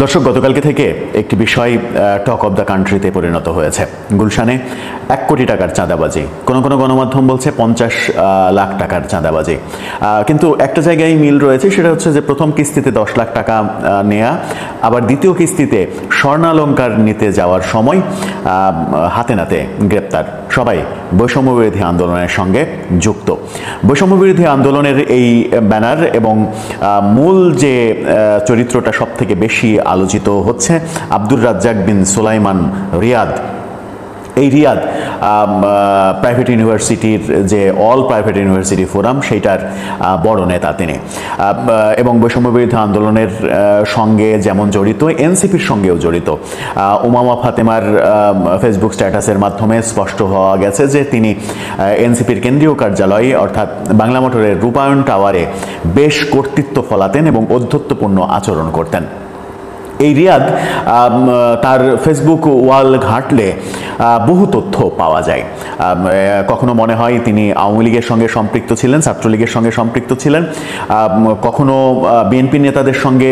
দর্শক, গতকালকে থেকে একটি বিষয় টক অব দ্য কান্ট্রিতে পরিণত হয়েছে। গুলশানে 1 কোটি টাকার চাঁদাবাজি, কোনো কোনো গণমাধ্যম বলছে 50 লাখ টাকার চাঁদাবাজি। কিন্তু একটা জায়গায় মিল রয়েছে, সেটা হচ্ছে যে প্রথম কিস্তিতে 10 লাখ টাকা নেয়া, আবার দ্বিতীয় কিস্তিতে স্বর্ণালংকার নিতে যাওয়ার সময় হাতে নাতে গ্রেপ্তার। সবাই বৈষম্যবিরোধী আন্দোলনের সঙ্গে যুক্ত। বৈষম্যবিরোধী আন্দোলনের এই ব্যানার এবং মূল যে চরিত্রটা সব থেকে বেশি আলোচিত হচ্ছে আব্দুর রাজ্জাক বিন সুলাইমান রিয়াদ। এই রিয়াদ প্রাইভেট ইউনিভার্সিটির যে অল প্রাইভেট ইউনিভার্সিটি ফোরাম, সেইটার বড় নেতা তিনি, এবং বৈষম্যবিরোধী আন্দোলনের সঙ্গে যেমন জড়িত, এনসিপির সঙ্গেও জড়িত। উমামা ফাতেমার ফেসবুক স্ট্যাটাসের মাধ্যমে স্পষ্ট হওয়া গেছে যে তিনি এনসিপির কেন্দ্রীয় কার্যালয়ে অর্থাৎ বাংলা মোটরের রূপায়ণ টাওয়ারে বেশ কর্তৃত্ব ফলাতেন এবং ঔদ্ধত্যপূর্ণ আচরণ করতেন। এই রিয়াদ তার ফেসবুক ওয়াল ঘাঁটলে বহু তথ্য পাওয়া যায়। কখনো মনে হয় তিনি আওয়ামী লীগের সঙ্গে সম্পৃক্ত ছিলেন, ছাত্রলীগের সঙ্গে সম্পৃক্ত ছিলেন, কখনো বিএনপি নেতাদের সঙ্গে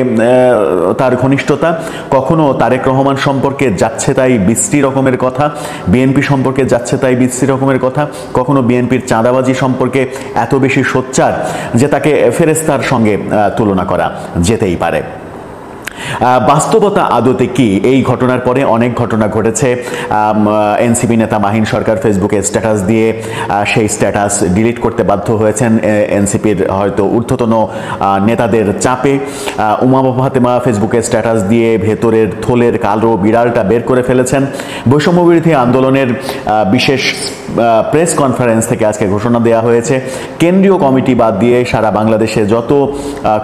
তার ঘনিষ্ঠতা, কখনো তারেক রহমান সম্পর্কে যাচ্ছে তাই বিশ্রী রকমের কথা, বিএনপি সম্পর্কে যাচ্ছে তাই বিশ্রী রকমের কথা, কখনো বিএনপির চাঁদাবাজি সম্পর্কে এত বেশি সোচ্চার যে তাকে ফেরেস্তার সঙ্গে তুলনা করা যেতেই পারে। বাস্তবতা আদতে কি? এই ঘটনার পরে অনেক ঘটনা ঘটেছে। এনসিপি নেতা মাহিন সরকার ফেসবুকে স্ট্যাটাস দিয়ে সেই স্ট্যাটাস ডিলিট করতে বাধ্য হয়েছেন এনসিপির হয়তো ঊর্ধ্বতন নেতাদের চাপে। উমামা ফাতেমা ফেসবুকে স্ট্যাটাস দিয়ে ভেতরের থলের কালো বিড়ালটা বের করে ফেলেছেন। বৈষম্যবিরোধী আন্দোলনের বিশেষ প্রেস কনফারেন্স থেকে আজকে ঘোষণা দেওয়া হয়েছে, কেন্দ্রীয় কমিটি বাদ দিয়ে সারা বাংলাদেশে যত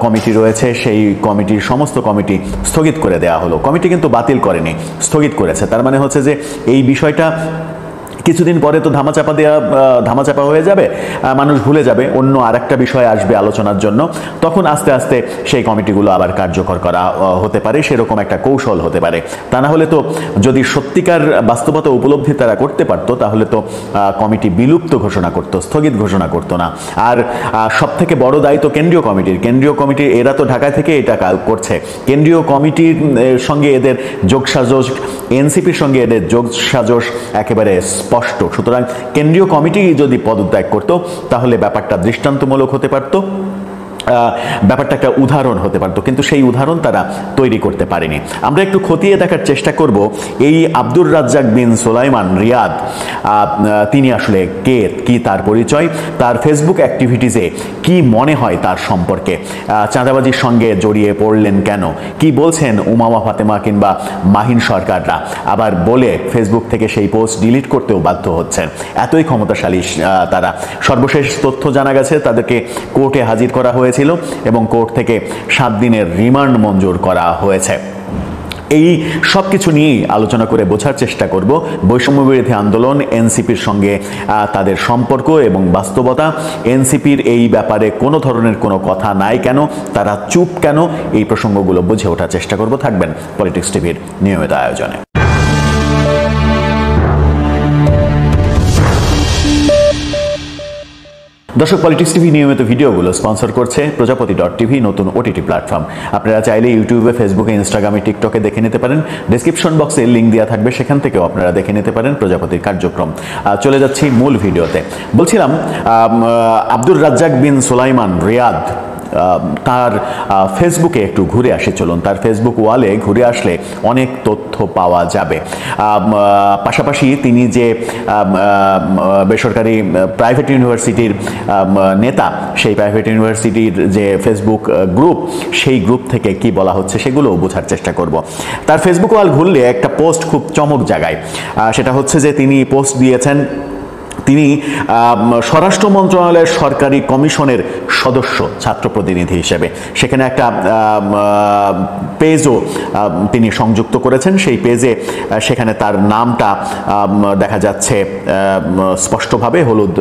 কমিটি রয়েছে সেই কমিটির সমস্ত কমিটি স্থগিত করে দেওয়া হলো। কমিটি কিন্তু বাতিল করেনি, স্থগিত করেছে। তার মানে হচ্ছে যে এই বিষয়টা কিছুদিন পরে তো ধামাচাপা হয়ে যাবে, মানুষ ভুলে যাবে, অন্য আরেকটা বিষয় আসবে আলোচনার জন্য, তখন আস্তে আস্তে সেই কমিটিগুলো আবার কার্যকর করা হতে পারে, সেরকম একটা কৌশল হতে পারে। তা না হলে তো, যদি সত্যিকার বাস্তবতা উপলব্ধি তারা করতে পারতো, তাহলে তো কমিটি বিলুপ্ত ঘোষণা করতো, স্থগিত ঘোষণা করতো না। আর সব থেকে বড় দায়িত্ব কেন্দ্রীয় কমিটির, এরা তো ঢাকা থেকে এটা করছে। কেন্দ্রীয় কমিটির সঙ্গে এদের যোগসাজশ, এনসিপির সঙ্গে এদের যোগসাজশ একেবারে স্পষ্ট। সুতরাং কেন্দ্রীয় কমিটি যদি পদত্যাগ করত, তাহলে ব্যাপারটা দৃষ্টান্তমূলক হতে পারত, ব্যাপারটা একটা উদাহরণ হতে পারত, কিন্তু সেই উদাহরণ তারা তৈরি করতে পারেনি। আমরা একটু খতিয়ে দেখার চেষ্টা করব এই আব্দুর রাজ্জাক বিন সুলাইমান রিয়াদ তিনি আসলে কে, কি তার পরিচয়, তার ফেসবুক অ্যাক্টিভিটিসে কি মনে হয় তার সম্পর্কে, চাঁদাবাজির সঙ্গে জড়িয়ে পড়লেন কেন, কি বলছেন উমামা ফাতেমা কিংবা মাহিন সরকাররা, আবার বলে ফেসবুক থেকে সেই পোস্ট ডিলিট করতেও বাধ্য হচ্ছেন। এতই ক্ষমতাশালী তারা। সর্বশেষ তথ্য জানা গেছে তাদেরকে কোর্টে হাজির করা হয়েছিল এবং কোর্ট থেকে 7 দিনের রিমান্ড মঞ্জুর করা হয়েছে। এই সব কিছু নিয়েই আলোচনা করে বোঝার চেষ্টা করব বৈষম্যবিরোধী আন্দোলন, এনসিপির সঙ্গে তাদের সম্পর্ক এবং বাস্তবতা। এনসিপির এই ব্যাপারে কোনো ধরনের কোনো কথা নাই কেন, তারা চুপ কেন, এই প্রসঙ্গগুলো বুঝে ওঠার চেষ্টা করব। থাকবেন পলিটিক্স টিভির নিয়মিত আয়োজনে। দর্শক, পলিটিক্স টিভি নিয়মিত ভিডিওগুলো স্পন্সর করছে প্রজাপতি.টিভি, নতুন ওটিটি প্ল্যাটফর্ম। আপনারা চাইলে ইউটিউবে, ফেসবুকে, ইনস্টাগ্রামে, টিকটকে দেখে নিতে পারেন। ডেসক্রিপশন বক্সে লিঙ্ক দেওয়া থাকবে, সেখান থেকেও আপনারা দেখে নিতে পারেন প্রজাপতির কার্যক্রম। চলে যাচ্ছি মূল ভিডিওতে। বলছিলাম আব্দুর রাজ্জাক বিন সুলাইমান রিয়াদ, তার ফেসবুকে একটু ঘুরে আসি চলুন। তার ফেসবুক ওয়ালে ঘুরে আসলে অনেক তথ্য পাওয়া যাবে। পাশাপাশি তিনি যে বেসরকারি প্রাইভেট ইউনিভার্সিটির নেতা, সেই প্রাইভেট ইউনিভার্সিটির যে ফেসবুক গ্রুপ, সেই গ্রুপ থেকে কি বলা হচ্ছে সেগুলোও বোঝার চেষ্টা করব। তার ফেসবুক ওয়াল ঘুরলে একটা পোস্ট খুব চমক জাগায়। সেটা হচ্ছে যে তিনি পোস্ট দিয়েছেন, তিনি স্বরাষ্ট্র মন্ত্রণালয়ের সরকারি কমিশনের সদস্য, ছাত্র প্রতিনিধি হিসেবে। সেখানে একটা পেজও তিনি সংযুক্ত করেছেন। সেই পেজে সেখানে তার নামটা দেখা যাচ্ছে স্পষ্টভাবে হলুদ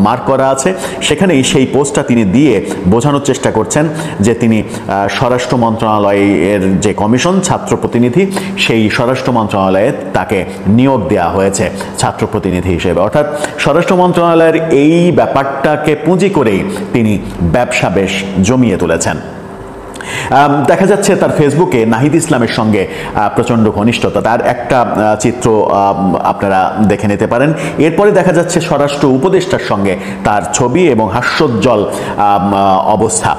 মার্ক করা আছে। সেখানেই সেই পোস্টটা তিনি দিয়ে বোঝানোর চেষ্টা করছেন যে তিনি স্বরাষ্ট্র মন্ত্রণালয়ের যে কমিশন, ছাত্র প্রতিনিধি, সেই স্বরাষ্ট্র মন্ত্রণালয়ে তাকে নিয়োগ দেওয়া হয়েছে ছাত্র প্রতিনিধি হিসেবে। অর্থাৎ স্বরাষ্ট্র মন্ত্রণালয়ের এই ব্যাপারটাকে পুঁজি করেই তিনি ব্যবসা বেশ জমিয়ে তুলেছেন। দেখা যাচ্ছে তার ফেসবুকে নাহিদ ইসলামের সঙ্গে প্রচণ্ড ঘনিষ্ঠতা, তার একটা চিত্র আপনারা দেখে নিতে পারেন। এরপরে দেখা যাচ্ছে স্বরাষ্ট্র উপদেষ্টার সঙ্গে তার ছবি এবং হাস্যোজ্জ্বল অবস্থা।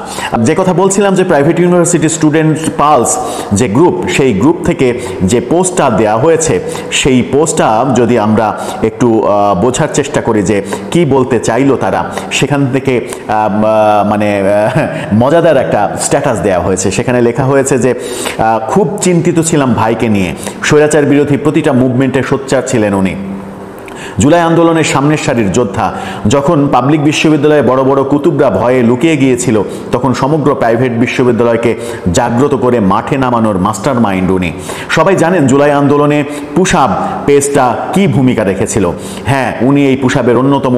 যে কথা বলছিলাম যে প্রাইভেট ইউনিভার্সিটি স্টুডেন্ট পালস যে গ্রুপ, সেই গ্রুপ থেকে যে পোস্টটা দেওয়া হয়েছে, সেই পোস্টটা যদি আমরা একটু বোঝার চেষ্টা করি যে কি বলতে চাইলো তারা, সেখান থেকে মানে মজাদার একটা স্ট্যাটাস দেওয়া হয়েছে। সেখানে লেখা হয়েছে যে খুব চিন্তিত ছিলাম ভাইকে নিয়ে, স্বৈরাচার বিরোধী প্রতিটা মুভমেন্টে সোচ্চার ছিলেন উনি, জুলাই আন্দোলনের সামনের সারির যোদ্ধা। যখন পাবলিক বিশ্ববিদ্যালয়ে বড় বড় কুতুবরা ভয়ে লুকিয়ে গিয়েছিল, তখন সমগ্র প্রাইভেট বিশ্ববিদ্যালয়কে জাগ্রত করে মাঠে নামানোর মাস্টার মাইন্ড উনি। সবাই জানেন জুলাই আন্দোলনে পুশআপ পেজটা কি ভূমিকা রেখেছিল। হ্যাঁ, উনি এই পুশআপের অন্যতম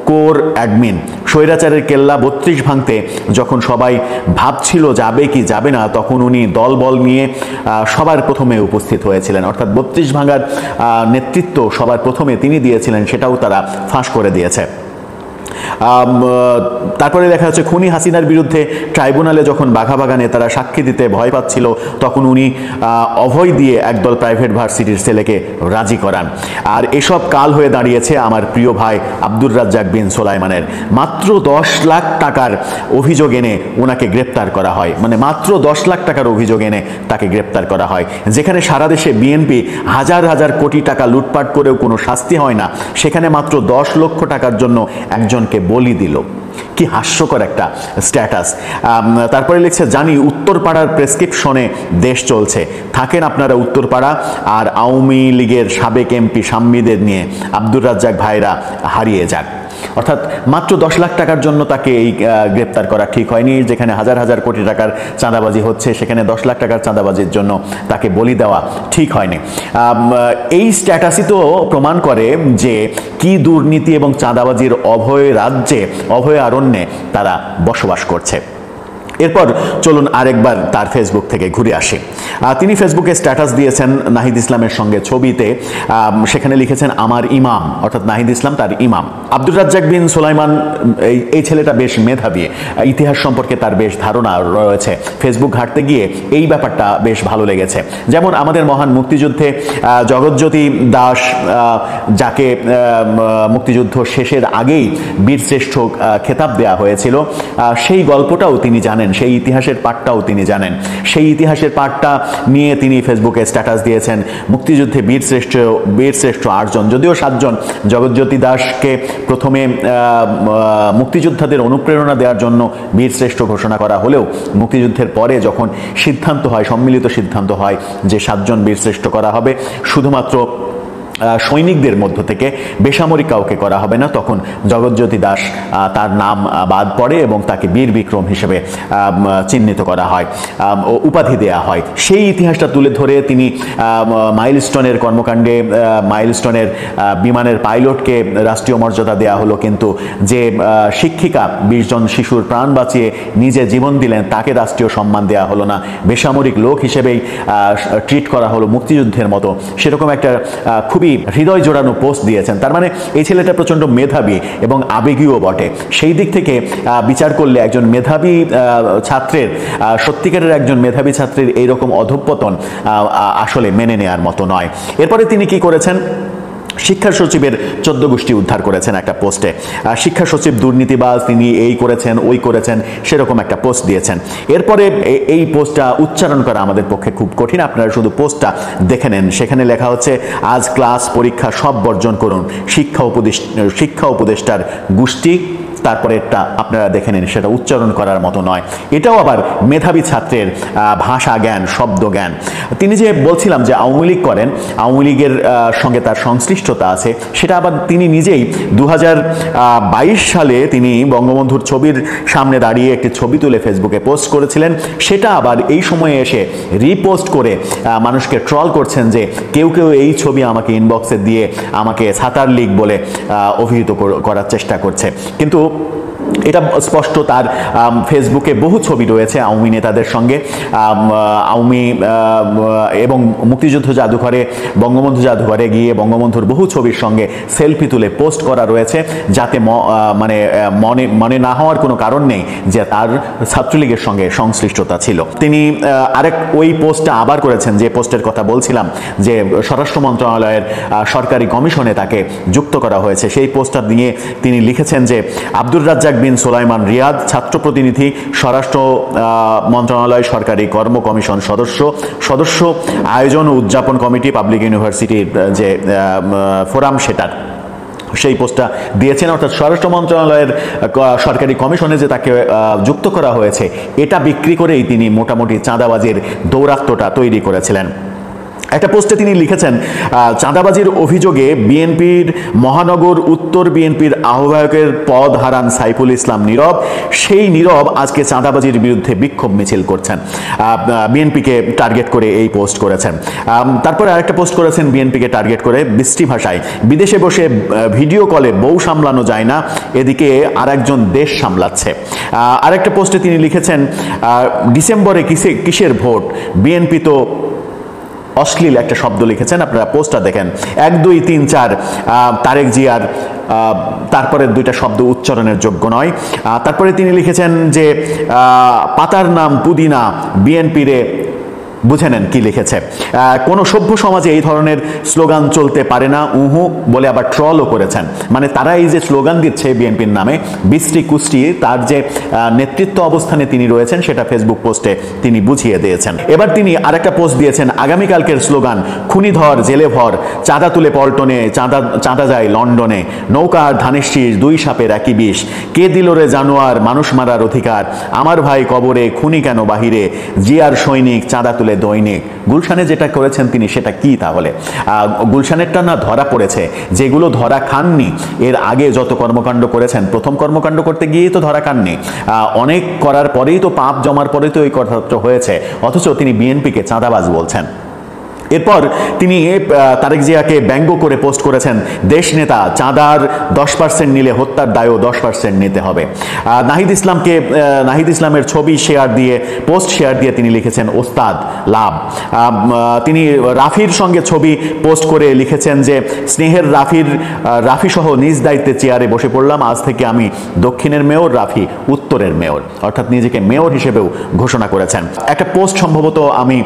কোর অ্যাডমিন। স্বৈরাচারের কেল্লা 32 ভাঙতে যখন সবাই ভাবছিল যাবে কি যাবে না, তখন উনি দলবল নিয়ে সবার প্রথমে উপস্থিত হয়েছিলেন। অর্থাৎ 32 ভাঙার নেতৃত্ব সবার প্রথমে তিনি দিয়েছিলেন, সেটাও তারা ফাঁস করে দিয়েছে। তারপরে দেখা যাচ্ছে খুনি হাসিনার বিরুদ্ধে ট্রাইব্যুনালে যখন বাঘাবাগানে তারা সাক্ষী দিতে ভয় পাচ্ছিল, তখন উনি অভয় দিয়ে একদল প্রাইভেট ভার্সিটির ছেলেকে রাজি করান। আর এসব কাল হয়ে দাঁড়িয়েছে আমার প্রিয় ভাই আব্দুর রাজ্জাক বিন সোলাইমানের। মাত্র 10 লাখ টাকার অভিযোগ এনে ওনাকে গ্রেপ্তার করা হয়, মানে মাত্র 10 লাখ টাকার অভিযোগ এনে তাকে গ্রেপ্তার করা হয়। যেখানে সারা দেশে বিএনপি হাজার হাজার কোটি টাকা লুটপাট করেও কোনো শাস্তি হয় না, সেখানে মাত্র 10 লক্ষ টাকার জন্য একজনকে বলি দিল। কি হাস্যকর একটা স্ট্যাটাস। তারপরে লিখছে, জানি উত্তরপাড়ার প্রেসক্রিপশনে দেশ চলছে, থাকেন আপনারা উত্তরপাড়া আর আওয়ামী লীগের সাবেক এমপি সাম্মীদের নিয়ে আব্দুর রাজ্জাক ভাইরা হারিয়ে যাক। অর্থাৎ মাত্র 10 লাখ টাকার জন্য তাকে এই গ্রেপ্তার করা ঠিক হয়নি। যেখানে হাজার হাজার কোটি টাকার চাঁদাবাজি হচ্ছে, সেখানে 10 লাখ টাকার চাঁদাবাজির জন্য তাকে বলি দেওয়া ঠিক হয়নি। এই স্ট্যাটাসই তো প্রমাণ করে যে কি দুর্নীতি এবং চাঁদাবাজির অভয় রাজ্যে, অভয় অরণ্যে তারা বসবাস করছে। এরপর চলুন আরেকবার তার ফেসবুক থেকে ঘুরে আসি। তিনি ফেসবুকে স্ট্যাটাস দিয়েছেন নাহিদ ইসলামের সঙ্গে ছবিতে। সেখানে লিখেছেন আমার ইমাম, অর্থাৎ নাহিদ ইসলাম তার ইমাম। আব্দুর রাজ্জাক বিন সোলাইমান এই ছেলেটা বেশ মেধাবী, ইতিহাস সম্পর্কে তার বেশ ধারণা রয়েছে। ফেসবুক ঘাঁটতে গিয়ে এই ব্যাপারটা বেশ ভালো লেগেছে। যেমন আমাদের মহান মুক্তিযুদ্ধে জগৎজ্যোতি দাস, যাকে মুক্তিযুদ্ধ শেষের আগেই বীরশ্রেষ্ঠ খেতাব দেওয়া হয়েছিল, সেই গল্পটাও তিনি জানেন, সেই ইতিহাসের পাঠটাও তিনি জানেন। সেই ইতিহাসের পাঠটা নিয়ে তিনি ফেসবুকে স্ট্যাটাস দিয়েছেন, মুক্তিযুদ্ধে বীরশ্রেষ্ঠ 8 জন, যদিও 7 জন। জগৎজ্যোতি দাসকে প্রথমে মুক্তিযোদ্ধাদের অনুপ্রেরণা দেওয়ার জন্য বীরশ্রেষ্ঠ ঘোষণা করা হলেও মুক্তিযুদ্ধের পরে যখন সিদ্ধান্ত হয়, সম্মিলিত সিদ্ধান্ত হয় যে 7 জন বীরশ্রেষ্ঠ করা হবে, শুধুমাত্র সৈনিকদের মধ্য থেকে বেসামরিক কাউকে করা হবে না, তখন জগৎজ্যোতি দাস তার নাম বাদ পড়ে এবং তাকে বীর বিক্রম হিসেবে চিহ্নিত করা হয়, উপাধি দেয়া হয়। সেই ইতিহাসটা তুলে ধরে তিনি মাইলস্টোনের কর্মকাণ্ডে, মাইলস্টোনের বিমানের পাইলটকে রাষ্ট্রীয় মর্যাদা দেয়া হলো, কিন্তু যে শিক্ষিকা 20 জন শিশুর প্রাণ বাঁচিয়ে নিজে জীবন দিলেন, তাকে রাষ্ট্রীয় সম্মান দেয়া হলো না, বেসামরিক লোক হিসেবেই ট্রিট করা হলো মুক্তিযুদ্ধের মতো। সেরকম একটা খুবই হৃদয় জোড়ানো পোস্ট দিয়েছেন। তার মানে এই ছেলেটা প্রচণ্ড মেধাবী এবং আবেগীয় বটে। সেই দিক থেকে বিচার করলে একজন মেধাবী ছাত্রের, সত্যিকারের একজন মেধাবী ছাত্রের এইরকম অধঃপতন আসলে মেনে নেওয়ার মতো নয়। এরপরে তিনি কি করেছেন, শিক্ষা সচিবের 14 গোষ্ঠী উদ্ধার করেছেন একটা পোস্টে। শিক্ষা সচিব দুর্নীতিবাজ, তিনি এই করেছেন ওই করেছেন, সেরকম একটা পোস্ট দিয়েছেন। এরপরে এই পোস্টটা উচ্চারণ করা আমাদের পক্ষে খুব কঠিন, আপনারা শুধু পোস্টটা দেখে নেন। সেখানে লেখা হচ্ছে, আজ ক্লাস পরীক্ষা সব বর্জন করুন, শিক্ষা উপদেষ্টার গোষ্ঠী। তারপরে একটা আপনারা দেখে নিন, সেটা উচ্চারণ করার মতো নয়। এটাও আবার মেধাবী ছাত্রের ভাষা জ্ঞান, শব্দ জ্ঞান। তিনি যে বলছিলাম যে আওয়ামী লীগ করেন, আওয়ামী লীগের সঙ্গে তার সংশ্লিষ্টতা আছে, সেটা আবার তিনি নিজেই 2022 সালে তিনি বঙ্গবন্ধুর ছবির সামনে দাঁড়িয়ে একটি ছবি তুলে ফেসবুকে পোস্ট করেছিলেন। সেটা আবার এই সময়ে এসে রিপোস্ট করে মানুষকে ট্রল করছেন যে কেউ কেউ এই ছবি আমাকে ইনবক্সে দিয়ে আমাকে ছাতার লীগ বলে অভিহিত করার চেষ্টা করছে। কিন্তু এটা স্পষ্ট। তার ফেসবুকে বহু ছবি রয়েছে আওয়ামী নেতাদের সঙ্গে, আওয়ামী এবং মুক্তিযুদ্ধ জাদুঘরে, বঙ্গবন্ধু জাদুঘরে গিয়ে বঙ্গবন্ধুর বহু ছবির সঙ্গে সেলফি তুলে পোস্ট করা রয়েছে, যাতে মানে মনে না হওয়ার কোনো কারণ নেই যে তার ছাত্রলীগের সঙ্গে সংশ্লিষ্টতা ছিল। তিনি ওই পোস্টটা আবার করেছেন, যে পোস্টের কথা বলছিলাম, যে স্বরাষ্ট্র মন্ত্রণালয়ের সরকারি কমিশনে তাকে যুক্ত করা হয়েছে। সেই পোস্টটা নিয়ে তিনি লিখেছেন যে আব্দুর রাজ্জাক বিন সুলাইমান রিয়াদ, ছাত্র প্রতিনিধি, স্বরাষ্ট্র মন্ত্রণালয় সরকারি কর্ম কমিশন সদস্য, আয়োজন ও উদযাপন কমিটি, পাবলিক ইউনিভার্সিটির যে ফোরাম, সেটার সেই পোস্টটা দিয়েছেন। অর্থাৎ স্বরাষ্ট্র মন্ত্রণালয়ের সরকারি কমিশনে যে তাকে যুক্ত করা হয়েছে, এটা বিক্রি করেই তিনি মোটামুটি চাঁদাবাজির দৌরাত্ম্যটা তৈরি করেছিলেন। একটা পোস্টে তিনি লিখেছেন, চাঁদাবাজির অভিযোগে বিএনপির মহানগর উত্তর বিএনপির আহ্বায়কের পদ হারান সাইফুল ইসলাম নীরব। সেই নীরব আজকে চাঁদাবাজির বিরুদ্ধে বিক্ষোভ মিছিল করছেন। বিএনপিকে টার্গেট করে এই পোস্ট করেছেন। তারপরে আরেকটা পোস্ট করেছেন বিএনপিকে টার্গেট করে বৃষ্টি ভাষায়, বিদেশে বসে ভিডিও কলে বউ সামলানো যায় না, এদিকে আরেকজন দেশ সামলাচ্ছে। আরেকটা পোস্টে তিনি লিখেছেন, ডিসেম্বরে কিসের ভোট, বিএনপি তো অশ্লীল একটা শব্দ লিখেছেন, আপনারা পোস্টটা দেখেন। 1 2 3 4 তারেক জিয়ার তারপরে দুইটা শব্দ উচ্চারণের যোগ্য নয়। তারপরে তিনি লিখেছেন যে পাতার নাম পুদিনা, বিএনপি রে, বুঝে নেন কি লিখেছে। কোনো সভ্য সমাজে এই ধরনের স্লোগান চলতে পারে না বলে আবার ট্রলও করেছেন। মানে তারা এই যে স্লোগান দিচ্ছে বিএনপির নামে, বিশ্রী কুষ্টি, তার যে নেতৃত্ব অবস্থানে তিনি রয়েছেন সেটা ফেসবুক পোস্টে তিনি বুঝিয়ে দিয়েছেন। এবার তিনি আরেকটা পোস্ট দিয়েছেন, আগামীকালকের স্লোগান, খুনি ধর জেলে ভর, চাঁদা তুলে পল্টনে, চাঁদা যায় লন্ডনে, নৌকার ধানের শীষ, 2 সাপের একই বিষ, কে দিল রে জানোয়ার মানুষ মারার অধিকার, আমার ভাই কবরে, খুনি কেন বাহিরে, জিয়ার সৈনিক, চাঁদা তুলে দৈনিক। গুলশানে যেটা করেছেন তিনি, সেটা কি তাহলে? গুলশানেরটা না ধরা পড়েছে, যেগুলো ধরা খাননি এর আগে যত কর্মকাণ্ড করেছেন, প্রথম কর্মকাণ্ড করতে গিয়েই তো ধরা খাননি, অনেক করার পরেই তো, পাপ জমার পরেই তো এই কথাটা হয়েছে, অথচ তিনি বিএনপিকে চাঁদাবাজ বলছেন। এরপর তিনি তারেক জিয়াকে ব্যঙ্গ করে পোস্ট করেছেন, দেশ নেতা, চাঁদার 10% নিলে হত্যার দায়ও 10% নিতে হবে। নাহিদ ইসলামের ছবি শেয়ার দিয়ে, পোস্ট শেয়ার দিয়ে তিনি লিখেছেন, ওস্তাদ লাভ। তিনি রাফির সঙ্গে ছবি পোস্ট করে লিখেছেন যে স্নেহের রাফি সহ নিজ দায়িত্বে চেয়ারে বসে পড়লাম, আজ থেকে আমি দক্ষিণের মেয়র, রাফি উত্তরের মেয়র। অর্থাৎ নিজেকে মেয়র হিসেবেও ঘোষণা করেছেন। একটা পোস্ট সম্ভবত আমি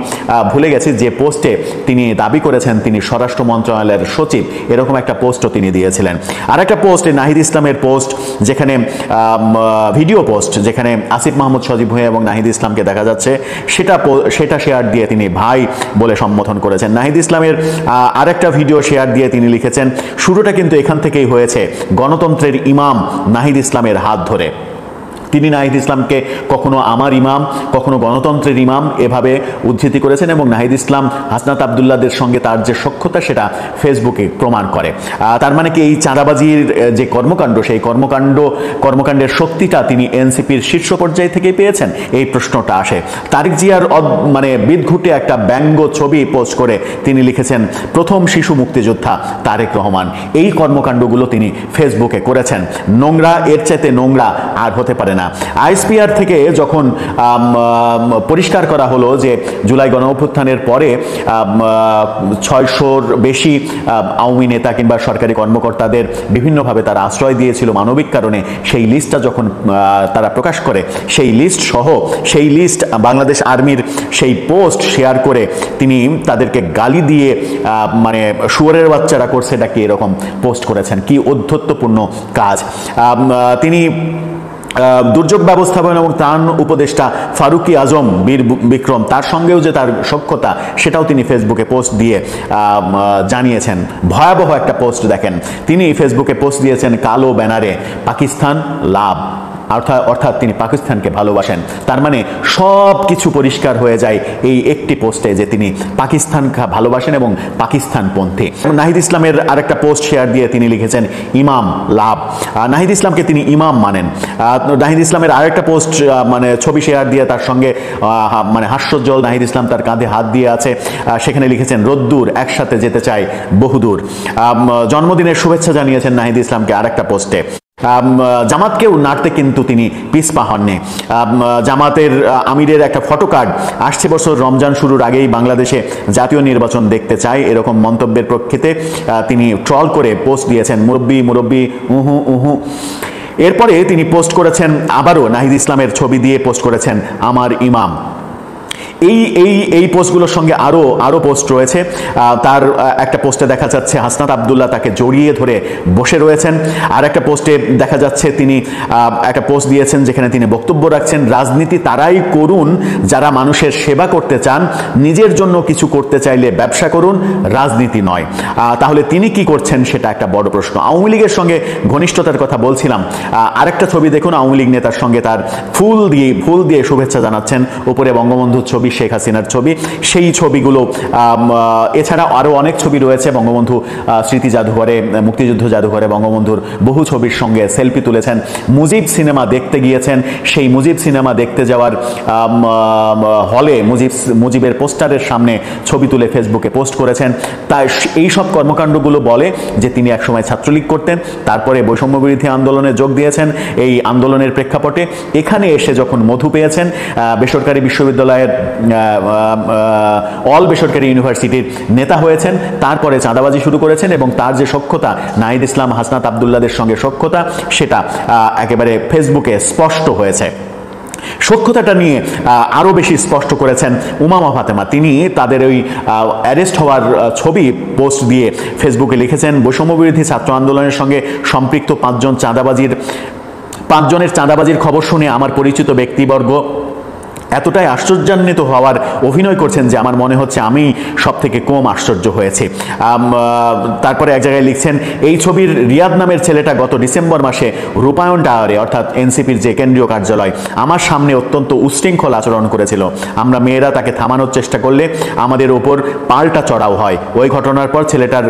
ভুলে গেছি, যে পোস্টে তিনি দাবি করেছেন তিনি স্বরাষ্ট্র মন্ত্রণালয়ের সচিব, এরকম একটা পোস্টও তিনি দিয়েছিলেন। আর একটা পোস্ট, নাহিদ ইসলামের পোস্ট, যেখানে ভিডিও পোস্ট, যেখানে আসিফ মাহমুদ সজীব ভূঁইয়া এবং নাহিদ ইসলামকে দেখা যাচ্ছে, সেটা শেয়ার দিয়ে তিনি ভাই বলে সম্বোধন করেছেন। নাহিদ ইসলামের আরেকটা ভিডিও শেয়ার দিয়ে তিনি লিখেছেন, শুরুটা কিন্তু এখান থেকেই হয়েছে, গণতন্ত্রের ইমাম নাহিদ ইসলামের হাত ধরে। তিনি নাহিদ ইসলামকে কখনো আমার ইমাম, কখনো গণতন্ত্রের ইমাম এভাবে উদ্ধৃতি করেছেন, এবং নাহিদ ইসলাম হাসনাত আবদুল্লাহদের সঙ্গে তার যে সখ্যতা সেটা ফেসবুকে প্রমাণ করে। তার মানে কি এই চাঁদাবাজির যে কর্মকাণ্ড, সেই কর্মকাণ্ডের শক্তিটা তিনি এনসিপির শীর্ষ পর্যায় থেকে পেয়েছেন, এই প্রশ্নটা আসে। তারেক জিয়ার মানে বিদঘুটে একটা ব্যঙ্গ ছবি পোস্ট করে তিনি লিখেছেন, প্রথম শিশু মুক্তিযোদ্ধা তারেক রহমান। এই কর্মকাণ্ডগুলো তিনি ফেসবুকে করেছেন। নোংরা, এর চাইতে নোংরা আর হতে পারে না। আইএসপিআর থেকে যখন পরিষ্কার করা হলো যে জুলাই গণঅভ্যুত্থানের পরে 600-র বেশি আওয়ামী নেতা কিংবা সরকারি কর্মকর্তাদের বিভিন্নভাবে তারা আশ্রয় দিয়েছিল মানবিক কারণে, সেই লিস্টটা যখন তারা প্রকাশ করে, সেই লিস্ট বাংলাদেশ আর্মির সেই পোস্ট শেয়ার করে তিনি তাদেরকে গালি দিয়ে, মানে শুয়োরের বাচ্চারা করছে নাকি এরকম পোস্ট করেছেন। কি অধ্যত্বপূর্ণ কাজ! তিনি দুর্যোগ ব্যবস্থাপনা এবং ত্রাণ উপদেষ্টা ফারুকি আজম বীর বিক্রম, তার সঙ্গেও যে তার সখ্যতা, সেটাও তিনি ফেসবুকে পোস্ট দিয়ে জানিয়েছেন। ভয়াবহ একটা পোস্ট দেখেন, তিনি ফেসবুকে পোস্ট দিয়েছেন কালো ব্যানারে, পাকিস্তান লাভ, অর্থাৎ তিনি পাকিস্তানকে ভালোবাসেন। তার মানে সব কিছু পরিষ্কার হয়ে যায় এই একটি পোস্টে, যে তিনি পাকিস্তানকে ভালোবাসেন এবং পাকিস্তানপন্থী। নাহিদ ইসলামের আরেকটা পোস্ট শেয়ার দিয়ে তিনি লিখেছেন, ইমাম লাভ। নাহিদ ইসলামকে তিনি ইমাম মানেন। নাহিদ ইসলামের আরেকটা পোস্ট, মানে ছবি শেয়ার দিয়ে তার সঙ্গে মানে হাস্যোজ্জ্বল নাহিদ ইসলাম তার কাঁধে হাত দিয়ে আছে, সেখানে লিখেছেন, রোদ্দুর একসাথে যেতে চাই বহুদূর। জন্মদিনের শুভেচ্ছা জানিয়েছেন নাহিদ ইসলামকে আরেকটা পোস্টে। জামাতকেও নাড়তে কিন্তু তিনি পিছপা হননি। জামাতের আমিরের একটা ফটো কার্ড আসছে বছর রমজান শুরুর আগেই বাংলাদেশে জাতীয় নির্বাচন দেখতে চায়, এরকম মন্তব্যের প্রেক্ষিতে তিনি ট্রল করে পোস্ট দিয়েছেন মুরব্বি মুরব্বি উহু উহু। এরপরে তিনি পোস্ট করেছেন আবারও নাহিদ ইসলামের ছবি দিয়ে পোস্ট করেছেন আমার ইমাম। এই পোস্টগুলোর সঙ্গে আরো পোস্ট রয়েছে। তার একটা পোস্টে দেখা যাচ্ছে হাসনাত আব্দুল্লাহ তাকে জড়িয়ে ধরে বসে রয়েছেন। আর একটা পোস্টে দেখা যাচ্ছে তিনি একটা পোস্ট দিয়েছেন যেখানে তিনি বক্তব্য রাখছেন, রাজনীতি তারাই করুন যারা মানুষের সেবা করতে চান, নিজের জন্য কিছু করতে চাইলে ব্যবসা করুন, রাজনীতি নয়। তাহলে তিনি কি করছেন সেটা একটা বড় প্রশ্ন। আওয়ামী লীগের সঙ্গে ঘনিষ্ঠতার কথা বলছিলাম, আরেকটা ছবি দেখুন, আওয়ামী লীগ নেতার সঙ্গে তার ফুল দিয়ে শুভেচ্ছা জানাচ্ছেন, উপরে বঙ্গবন্ধুর ছবি, শেখ হাসিনার ছবি, সেই ছবিগুলো। এছাড়া আরো অনেক ছবি রয়েছে বঙ্গবন্ধু স্মৃতি জাদুঘরে, মুক্তিযুদ্ধ জাদুঘরে বঙ্গবন্ধুর বহু ছবির সঙ্গে সেলফি তুলেছেন। মুজিব সিনেমা দেখতে গিয়েছেন, সেই মুজিব সিনেমা দেখতে যাওয়ার হলে মুজিবের পোস্টারের সামনে ছবি তুলে ফেসবুকে পোস্ট করেছেন। তাই এই সব কর্মকাণ্ডগুলো বলে যে তিনি একসময় ছাত্রলীগ করতেন, তারপরে বৈষম্য বিরোধী আন্দোলনে যোগ দিয়েছেন। এই আন্দোলনের প্রেক্ষাপটে এখানে এসে যখন মধু পেয়েছেন, বেসরকারি বিশ্ববিদ্যালয়ের অল বেসরকারি ইউনিভার্সিটির নেতা হয়েছেন, তারপরে চাঁদাবাজি শুরু করেছেন এবং তার যে সখ্যতা নাহিদ ইসলাম হাসনাত আব্দুল্লাহদের সঙ্গে সখ্যতা, সেটা একেবারে ফেসবুকে স্পষ্ট হয়েছে। সখ্যতাটা নিয়ে আরো বেশি স্পষ্ট করেছেন উমামা ফাতেমা। তিনি তাদের ওই অ্যারেস্ট হওয়ার ছবি পোস্ট দিয়ে ফেসবুকে লিখেছেন, বৈষম্য বিরোধী ছাত্র আন্দোলনের সঙ্গে সম্পৃক্ত 5 জনের চাঁদাবাজির খবর শুনে আমার পরিচিত ব্যক্তিবর্গ এতটাই আশ্চর্যান্বিত হওয়ার অভিনয় করছেন যে আমার মনে হচ্ছে আমি সব থেকে কম আশ্চর্য হয়েছে। তারপরে এক জায়গায় লিখছেন, এই ছবির রিয়াদ নামের ছেলেটা গত ডিসেম্বর মাসে রূপায়ণ টাওয়ারে, অর্থাৎ এনসিপির যে কেন্দ্রীয় কার্যালয়, আমার সামনে অত্যন্ত উশৃঙ্খল আচরণ করেছিল। আমরা মেয়েরা তাকে থামানোর চেষ্টা করলে আমাদের ওপর পাল্টা চড়াও হয়। ওই ঘটনার পর ছেলেটার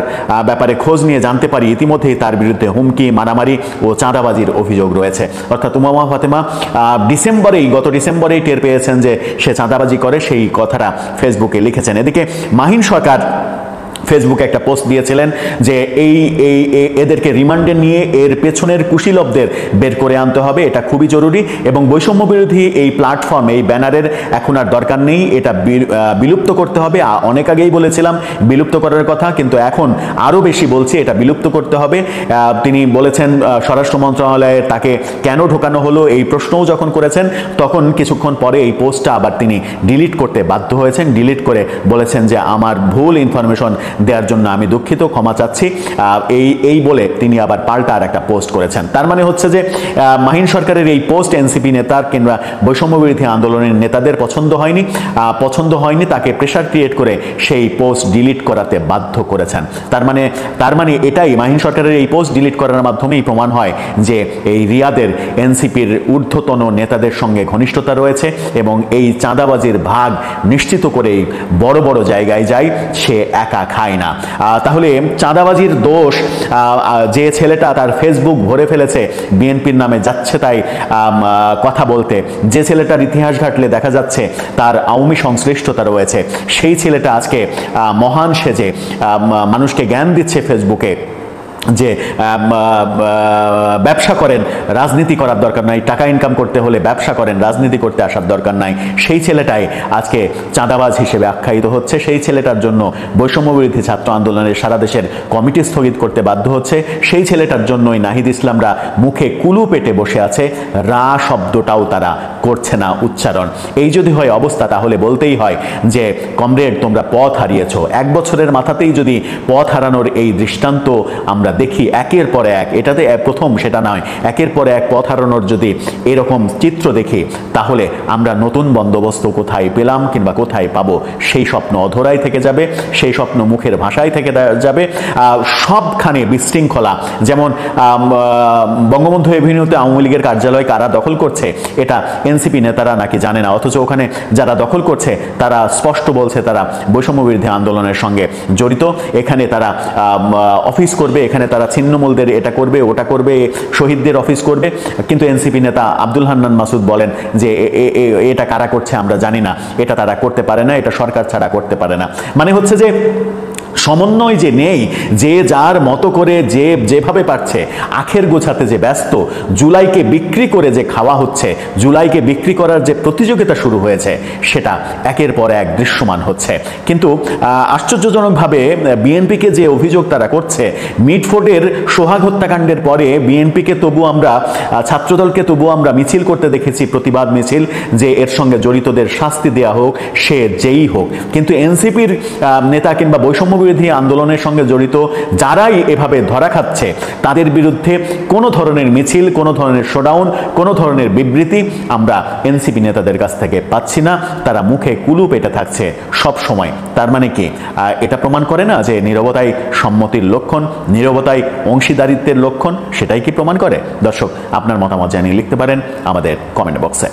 ব্যাপারে খোঁজ নিয়ে জানতে পারি ইতিমধ্যেই তার বিরুদ্ধে হুমকি, মারামারি ও চাঁদাবাজির অভিযোগ রয়েছে। অর্থাৎ উমামা ফাতেমা গত ডিসেম্বরেই টের পেয়েছেন যে সে চাঁদাবাজি করে, সেই কথাটা ফেসবুকে লিখেছেন। এদিকে মাহিন সরকার ফেসবুকে একটা পোস্ট দিয়েছিলেন যে এদেরকে রিমান্ডে নিয়ে এর পেছনের কুশীলবদের বের করে আনতে হবে, এটা খুবই জরুরি। এবং বৈষম্য বিরোধী এই প্ল্যাটফর্ম, এই ব্যানারের এখন আর দরকার নেই, এটা বিলুপ্ত করতে হবে। অনেক আগেই বলেছিলাম বিলুপ্ত করার কথা, কিন্তু এখন আরো বেশি বলছি এটা বিলুপ্ত করতে হবে। তিনি বলেছেন স্বরাষ্ট্র মন্ত্রণালয়ে তাকে কেন ঢোকানো হলো এই প্রশ্নও যখন করেছেন, তখন কিছুক্ষণ পরে এই পোস্টটা আবার তিনি ডিলিট করতে বাধ্য হয়েছেন। ডিলিট করে বলেছেন যে আমার ভুল ইনফরমেশন দেওয়ার জন্য আমি দুঃখিত, ক্ষমা চাচ্ছি। এই বলে তিনি আবার পাল্টা আর একটা পোস্ট করেছেন। তার মানে হচ্ছে যে মাহিন সরকারের এই পোস্ট এনসিপি নেতার কিংবা বৈষম্য বিরোধী আন্দোলনের নেতাদের পছন্দ হয়নি, তাকে প্রেশার ক্রিয়েট করে সেই পোস্ট ডিলিট করাতে বাধ্য করেছেন। তার মানে এটাই, মাহিন সরকারের এই পোস্ট ডিলিট করার মাধ্যমেই প্রমাণ হয় যে এই রিয়াদের এনসিপির ঊর্ধ্বতন নেতাদের সঙ্গে ঘনিষ্ঠতা রয়েছে এবং এই চাঁদাবাজির ভাগ নিশ্চিত করেই বড় বড় জায়গায় যায়, সে একা খায় না। তাহলে চাঁদাবাজির দোষ যে ছেলেটা তার ফেসবুক ভরে ফেলেছে বিএনপির নামে যাচ্ছে তাই কথা বলতে, যে ছেলেটার ইতিহাস ঘাটলে দেখা যাচ্ছে তার আওয়ামী সংশ্লিষ্টতা রয়েছে, সেই ছেলেটা আজকে মহান সেজে মানুষকে জ্ঞান দিচ্ছে ফেসবুকে যে ব্যবসা করেন, রাজনীতি করার দরকার নাই, টাকা ইনকাম করতে হলে ব্যবসা করেন, রাজনীতি করতে আসার দরকার নাই। সেই ছেলেটাই আজকে চাঁদাবাজ হিসেবে আখ্যায়িত হচ্ছে। সেই ছেলেটার জন্য বৈষম্য বিরোধী ছাত্র আন্দোলনের সারা দেশের কমিটি স্থগিত করতে বাধ্য হচ্ছে। সেই ছেলেটার জন্যই নাহিদ ইসলামরা মুখে কুলু পেটে বসে আছে, রা শব্দটাও তারা করছে না উচ্চারণ। এই যদি হয় অবস্থা, তাহলে বলতেই হয় যে কমরেড, তোমরা পথ হারিয়েছ। 1 বছরের মাথাতেই যদি পথ হারানোর এই দৃষ্টান্ত আমরা দেখি একের পর এক, এটাতে প্রথম সেটা নয়, একের পর এক পথ হারানোর যদি এরকম চিত্র দেখি, তাহলে আমরা নতুন বন্দোবস্ত কোথায় পেলাম কিংবা কোথায় পাবো, সেই স্বপ্ন অধরাই থেকে যাবে, সেই স্বপ্ন মুখের ভাষায় থেকে যাবে। সবখানে বিশৃঙ্খলা, যেমন বঙ্গবন্ধু এভিনিউতে আওয়ামী লীগের কার্যালয় কারা দখল করছে এটা এনসিপি নেতারা নাকি জানে না, অথচ ওখানে যারা দখল করছে তারা স্পষ্ট বলছে তারা বৈষম্য বিরোধী আন্দোলনের সঙ্গে জড়িত। এখানে তারা অফিস করবে, এখানে তারা ছিন্নমূলদের এটা করবে, ওটা করবে, শহীদদের অফিস করবে, কিন্তু এনসিপি নেতা আব্দুল হান্নান মাসুদ বলেন যে এটা কারা করছে আমরা জানি না, এটা তারা করতে পারে না, এটা সরকার ছাড়া করতে পারে না। মানে হচ্ছে যে সমন্বয় যে নেই, যে যার মতো করে যে যেভাবে পারছে আখের গোছাতে যে ব্যস্ত, জুলাইকে বিক্রি করে যে খাওয়া হচ্ছে, জুলাইকে বিক্রি করার যে প্রতিযোগিতা শুরু হয়েছে সেটা একের পর এক দৃশ্যমান হচ্ছে। কিন্তু আশ্চর্যজনকভাবে বিএনপিকে যে অভিযোগ তারা করছে, মিটফোর্ডের সোহাগ হত্যাকাণ্ডের পরে বিএনপিকে তবু আমরা, ছাত্রদলকে তবু আমরা মিছিল করতে দেখেছি, প্রতিবাদ মিছিল, যে এর সঙ্গে জড়িতদের শাস্তি দেওয়া হোক, সে যেই হোক। কিন্তু এনসিপির নেতা কিংবা বৈষম্য বিরোধী আন্দোলনের সঙ্গে জড়িত যারাই এভাবে ধরা খাচ্ছে, তাদের বিরুদ্ধে কোনো ধরনের মিছিল, কোনো ধরনের শোডাউন, কোনো ধরনের বিবৃতি আমরা এনসিপি নেতাদের কাছ থেকে পাচ্ছি না। তারা মুখে কুলু পেটে থাকছে সব সময়। তার মানে কি এটা প্রমাণ করে না যে নীরবতাই সম্মতির লক্ষণ, নীরবতাই অংশীদারিত্বের লক্ষণ? সেটাই কি প্রমাণ করে? দর্শক, আপনার মতামত জানিয়ে লিখতে পারেন আমাদের কমেন্ট বক্সে।